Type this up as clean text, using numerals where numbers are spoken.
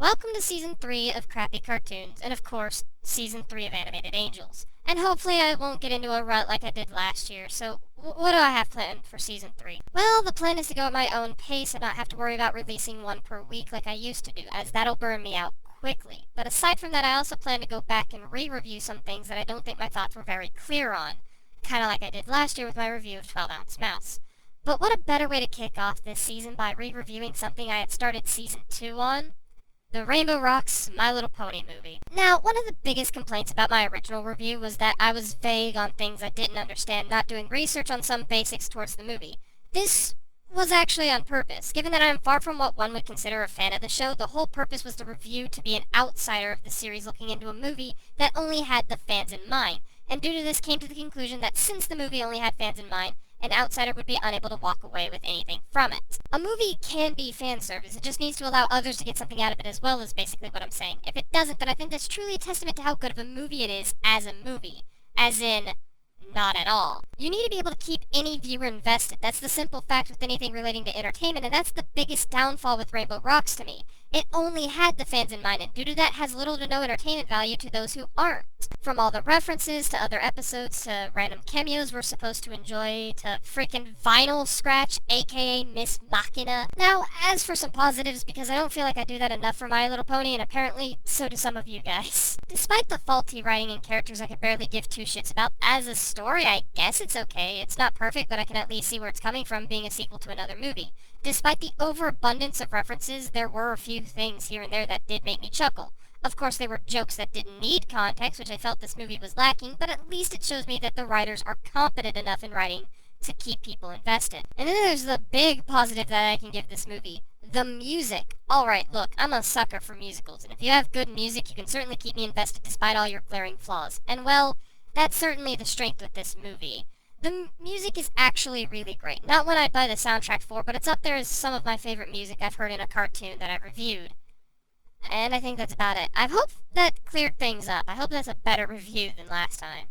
Welcome to Season 3 of Crappy Cartoons, and of course, Season 3 of Animated Angels. And hopefully I won't get into a rut like I did last year, so what do I have planned for Season 3? Well, the plan is to go at my own pace and not have to worry about releasing one per week like I used to do, as that'll burn me out quickly. But aside from that, I also plan to go back and re-review some things that I don't think my thoughts were very clear on, kinda like I did last year with my review of 12 Ounce Mouse. But what a better way to kick off this season by re-reviewing something I had started Season 2 on? The Rainbow Rocks My Little Pony movie. Now, one of the biggest complaints about my original review was that I was vague on things I didn't understand, not doing research on some basics towards the movie. This was actually on purpose. Given that I am far from what one would consider a fan of the show, the whole purpose was the review to be an outsider of the series looking into a movie that only had the fans in mind. And due to this, came to the conclusion that since the movie only had fans in mind, an outsider would be unable to walk away with anything from it. A movie can be fan service, it just needs to allow others to get something out of it as well, is basically what I'm saying. If it doesn't, then I think that's truly a testament to how good of a movie it is as a movie. As in, not at all. You need to be able to keep any viewer invested. That's the simple fact with anything relating to entertainment, and that's the biggest downfall with Rainbow Rocks to me. It only had the fans in mind, and due to that has little to no entertainment value to those who aren't. From all the references to other episodes to random cameos we're supposed to enjoy to freaking Vinyl Scratch, aka Miss Machina. Now, as for some positives, because I don't feel like I do that enough for My Little Pony, and apparently so do some of you guys. Despite the faulty writing and characters I could barely give two shits about, as a story I guess it's okay. It's not perfect, but I can at least see where it's coming from being a sequel to another movie. Despite the overabundance of references, there were a few things here and there that did make me chuckle. Of course, they were jokes that didn't need context, which I felt this movie was lacking, but at least it shows me that the writers are competent enough in writing to keep people invested. And then there's the big positive that I can give this movie. The music. Alright, look, I'm a sucker for musicals, and if you have good music, you can certainly keep me invested despite all your glaring flaws. And well, that's certainly the strength with this movie. The music is actually really great. Not one I'd buy the soundtrack for, but it's up there as some of my favorite music I've heard in a cartoon that I've reviewed. And I think that's about it. I hope that cleared things up. I hope that's a better review than last time.